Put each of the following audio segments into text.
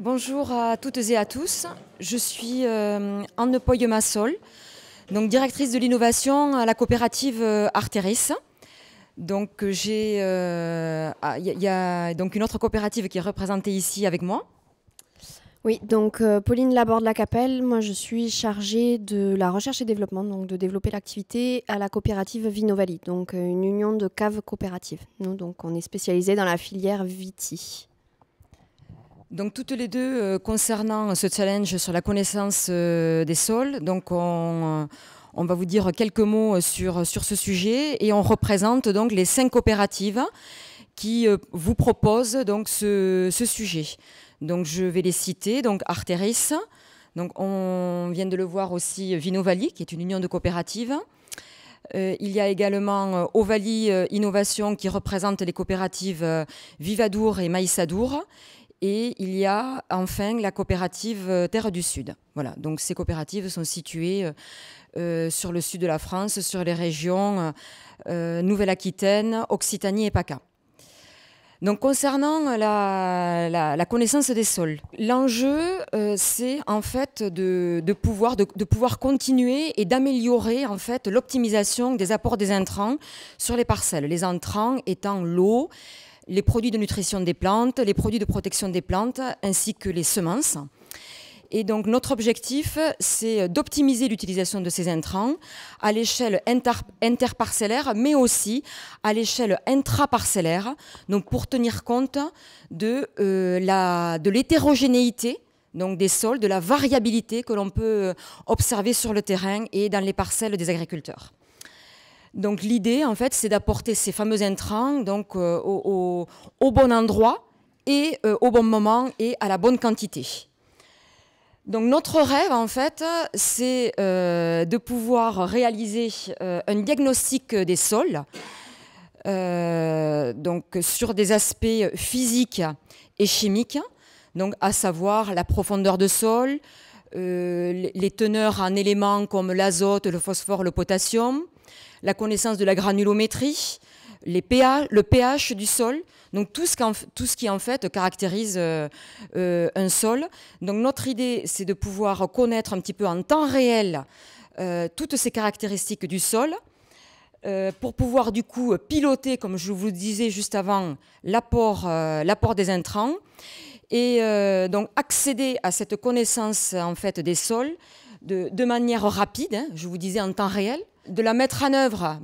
Bonjour à toutes et à tous. Je suis Anne Poyemassol, donc directrice de l'innovation à la coopérative Arteris. Donc il y a donc une autre coopérative qui est représentée ici avec moi. Oui, donc Pauline Laborde-Lacapelle, moi je suis chargée de la recherche et développement, donc de développer l'activité à la coopérative Vinovali, donc une union de caves coopératives. Nous, donc on est spécialisé dans la filière Viti. Donc toutes les deux concernant ce challenge sur la connaissance des sols, donc on va vous dire quelques mots sur ce sujet et on représente donc les 5 coopératives qui vous proposent donc ce sujet. Donc je vais les citer, donc Arteris, donc on vient de le voir aussi Vinovali qui est une union de coopératives. Il y a également Ovali Innovation qui représente les coopératives Vivadour et Maïsadour. Et il y a enfin la coopérative Terre du Sud. Voilà, donc ces coopératives sont situées sur le sud de la France, sur les régions Nouvelle-Aquitaine, Occitanie et PACA. Donc concernant la connaissance des sols, l'enjeu c'est en fait de pouvoir continuer et d'améliorer en fait l'optimisation des apports des intrants sur les parcelles. Les intrants étant l'eau, les produits de nutrition des plantes, les produits de protection des plantes, ainsi que les semences. Et donc notre objectif, c'est d'optimiser l'utilisation de ces intrants à l'échelle interparcellaire, mais aussi à l'échelle intraparcellaire, donc pour tenir compte de l'hétérogénéité donc des sols, de la variabilité que l'on peut observer sur le terrain et dans les parcelles des agriculteurs. Donc l'idée, en fait, c'est d'apporter ces fameux intrants donc, au bon endroit et au bon moment et à la bonne quantité. Donc notre rêve, en fait, c'est de pouvoir réaliser un diagnostic des sols donc, sur des aspects physiques et chimiques, donc, à savoir la profondeur de sol, les teneurs en éléments comme l'azote, le phosphore, le potassium, la connaissance de la granulométrie, le pH du sol, donc tout ce qui en fait caractérise un sol. Donc notre idée, c'est de pouvoir connaître un petit peu en temps réel toutes ces caractéristiques du sol pour pouvoir du coup piloter, comme je vous disais juste avant, l'apport des intrants et donc accéder à cette connaissance en fait des sols de manière rapide, hein, je vous disais en temps réel, de la mettre en œuvre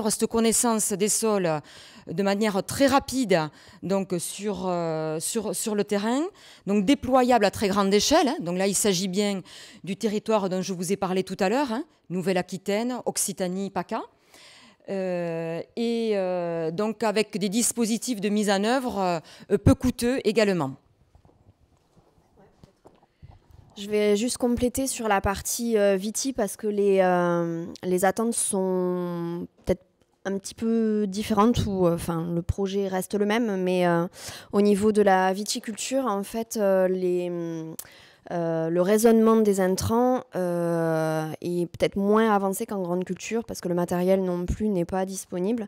cette connaissance des sols de manière très rapide donc sur le terrain, donc déployable à très grande échelle. Hein. Donc là, il s'agit bien du territoire dont je vous ai parlé tout à l'heure, hein, Nouvelle-Aquitaine, Occitanie, PACA. Donc avec des dispositifs de mise en œuvre peu coûteux également. Je vais juste compléter sur la partie Viti parce que les attentes sont peut-être un petit peu différentes ou le projet reste le même, mais au niveau de la viticulture, en fait, le raisonnement des intrants est peut-être moins avancé qu'en grande culture parce que le matériel non plus n'est pas disponible.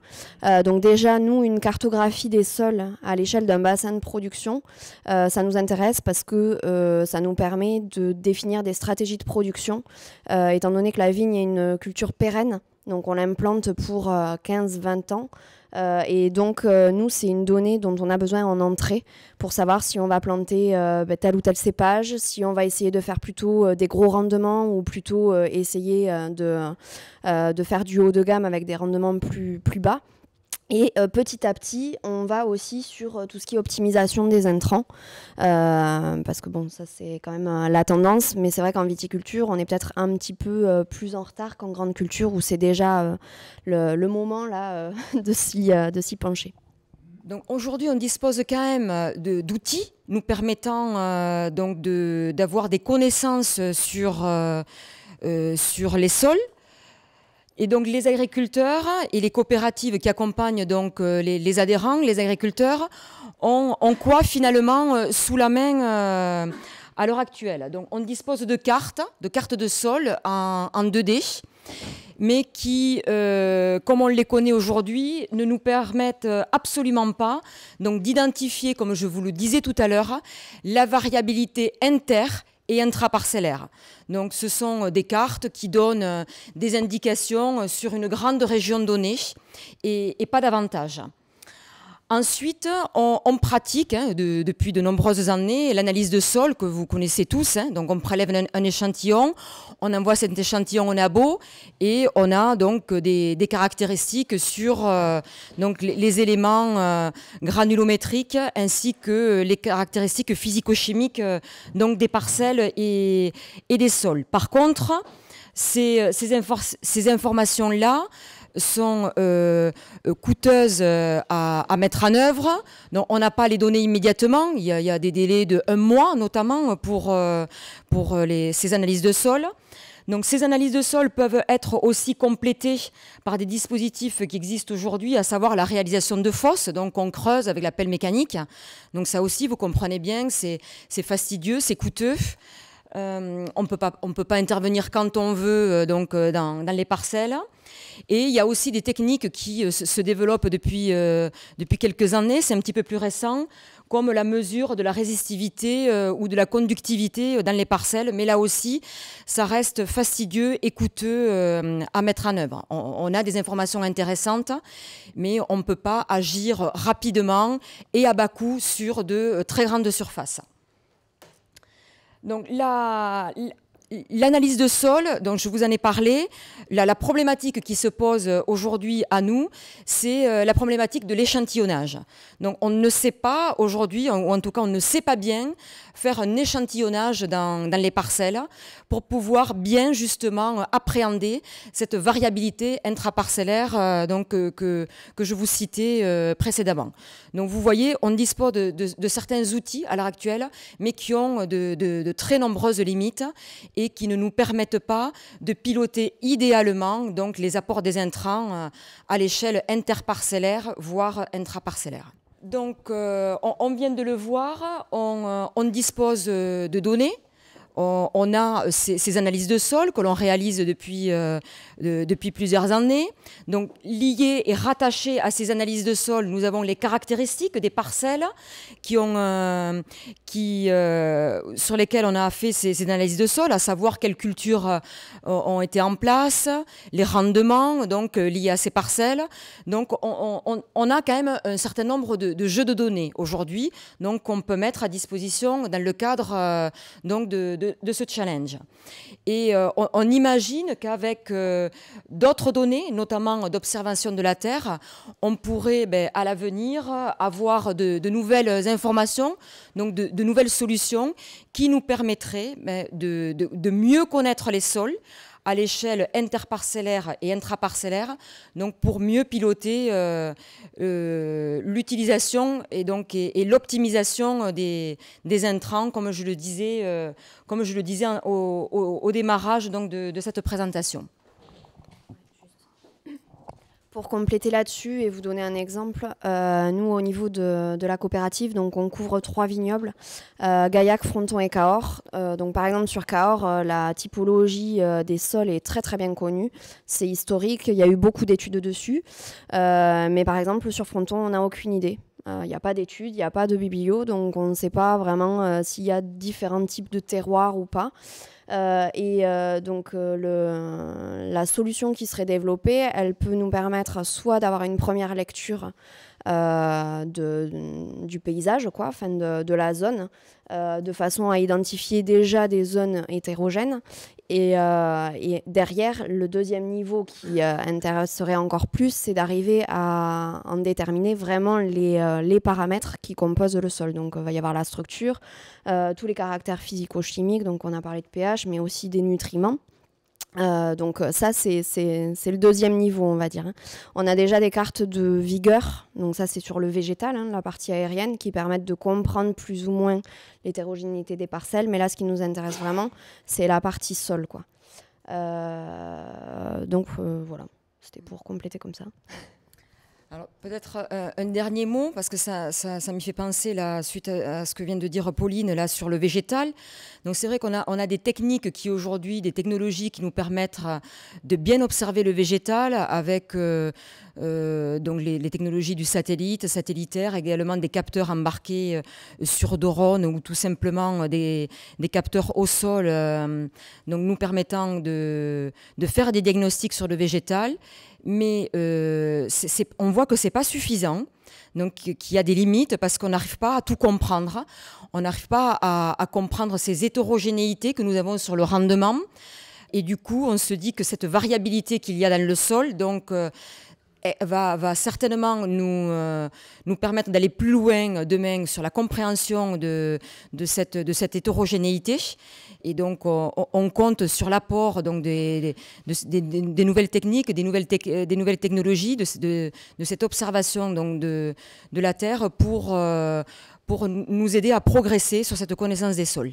Donc déjà, nous, une cartographie des sols à l'échelle d'un bassin de production, ça nous intéresse parce que ça nous permet de définir des stratégies de production, étant donné que la vigne est une culture pérenne. Donc on l'implante pour 15-20 ans. Et donc, nous, c'est une donnée dont on a besoin en entrée pour savoir si on va planter tel ou tel cépage, si on va essayer de faire plutôt des gros rendements ou plutôt essayer de faire du haut de gamme avec des rendements plus bas. Et petit à petit, on va aussi sur tout ce qui est optimisation des intrants, parce que bon, ça c'est quand même la tendance, mais c'est vrai qu'en viticulture, on est peut-être un petit peu plus en retard qu'en grande culture, où c'est déjà le moment là de s'y pencher. Donc aujourd'hui, on dispose quand même d'outils nous permettant donc d'avoir des connaissances sur les sols. Et donc les agriculteurs et les coopératives qui accompagnent donc les adhérents, les agriculteurs, ont quoi finalement sous la main à l'heure actuelle. Donc on dispose de cartes de sol en 2D, mais qui, comme on les connaît aujourd'hui, ne nous permettent absolument pas donc d'identifier, comme je vous le disais tout à l'heure, la variabilité inter- et intraparcellaire. Donc ce sont des cartes qui donnent des indications sur une grande région donnée et pas davantage. Ensuite, on pratique depuis de nombreuses années l'analyse de sol que vous connaissez tous. Donc on prélève un échantillon, on envoie cet échantillon au labo et on a donc des caractéristiques sur donc les éléments granulométriques ainsi que les caractéristiques physico-chimiques donc des parcelles et des sols. Par contre, ces informations-là sont coûteuses à mettre en œuvre. Donc, on n'a pas les données immédiatement. Il y a des délais de 1 mois, notamment pour ces analyses de sol. Donc, ces analyses de sol peuvent être aussi complétées par des dispositifs qui existent aujourd'hui, à savoir la réalisation de fosses. Donc, on creuse avec la pelle mécanique. Donc, ça aussi, vous comprenez bien, c'est fastidieux, c'est coûteux. On peut pas intervenir quand on veut dans les parcelles. Et il y a aussi des techniques qui se développent depuis quelques années, c'est un petit peu plus récent, comme la mesure de la résistivité ou de la conductivité dans les parcelles. Mais là aussi, ça reste fastidieux et coûteux à mettre en œuvre. On a des informations intéressantes, mais on ne peut pas agir rapidement et à bas coût sur de très grandes surfaces. Donc l'analyse de sol, dont je vous en ai parlé, la problématique qui se pose aujourd'hui à nous, c'est la problématique de l'échantillonnage. Donc on ne sait pas aujourd'hui, ou en tout cas on ne sait pas bien faire un échantillonnage dans les parcelles pour pouvoir bien justement appréhender cette variabilité intraparcellaire que je vous citais précédemment. Donc vous voyez, on dispose de certains outils à l'heure actuelle, mais qui ont de très nombreuses limites et qui ne nous permettent pas de piloter idéalement donc, les apports des intrants à l'échelle interparcellaire, voire intraparcellaire. Donc, on vient de le voir, on dispose de données. On a ces analyses de sol que l'on réalise depuis plusieurs années. Donc, liées et rattachées à ces analyses de sol, nous avons les caractéristiques des parcelles sur lesquelles on a fait ces analyses de sol, à savoir quelles cultures ont été en place, les rendements donc, liés à ces parcelles. Donc, on a quand même un certain nombre de jeux de données aujourd'hui qu'on peut mettre à disposition dans le cadre de ce challenge. Et on imagine qu'avec d'autres données, notamment d'observation de la Terre, on pourrait à l'avenir avoir de nouvelles informations, donc de nouvelles solutions qui nous permettraient de mieux connaître les sols à l'échelle interparcellaire et intraparcellaire, donc pour mieux piloter l'utilisation et l'optimisation des intrants, comme je le disais au démarrage donc, de cette présentation. Pour compléter là-dessus et vous donner un exemple, nous au niveau de la coopérative, donc on couvre 3 vignobles, Gaillac, Fronton et Cahors. Donc par exemple sur Cahors, la typologie des sols est très très bien connue, c'est historique, il y a eu beaucoup d'études dessus, mais par exemple sur Fronton on n'a aucune idée. Il n'y a pas d'études, il n'y a pas de biblio, donc on ne sait pas vraiment s'il y a différents types de terroirs ou pas. Donc la solution qui serait développée, elle peut nous permettre soit d'avoir une première lecture du paysage, enfin de la zone, de façon à identifier déjà des zones hétérogènes. Et derrière, le deuxième niveau qui intéresserait encore plus, c'est d'arriver à en déterminer vraiment les paramètres qui composent le sol. Donc, il va y avoir la structure, tous les caractères physico-chimiques, donc on a parlé de pH, mais aussi des nutriments. Donc ça, c'est le deuxième niveau, on va dire. On a déjà des cartes de vigueur, donc ça c'est sur le végétal, la partie aérienne, qui permettent de comprendre plus ou moins l'hétérogénéité des parcelles, mais là ce qui nous intéresse vraiment, c'est la partie sol, quoi. Donc voilà, c'était pour compléter comme ça. Alors peut-être un dernier mot, parce que ça m'y fait penser là, suite à ce que vient de dire Pauline là, sur le végétal. Donc c'est vrai qu'on a des techniques qui aujourd'hui, des technologies qui nous permettent de bien observer le végétal avec donc les technologies du satellitaire, également des capteurs embarqués sur drone ou tout simplement des capteurs au sol, donc nous permettant de faire des diagnostics sur le végétal. Mais on voit que ce n'est pas suffisant, donc qu'il y a des limites parce qu'on n'arrive pas à tout comprendre. On n'arrive pas à comprendre ces hétérogénéités que nous avons sur le rendement. Et du coup, on se dit que cette variabilité qu'il y a dans le sol, donc, va certainement nous permettre d'aller plus loin demain sur la compréhension de cette hétérogénéité. Et donc, on compte sur l'apport donc, des nouvelles techniques, des nouvelles technologies, de cette observation donc, de la Terre pour nous aider à progresser sur cette connaissance des sols.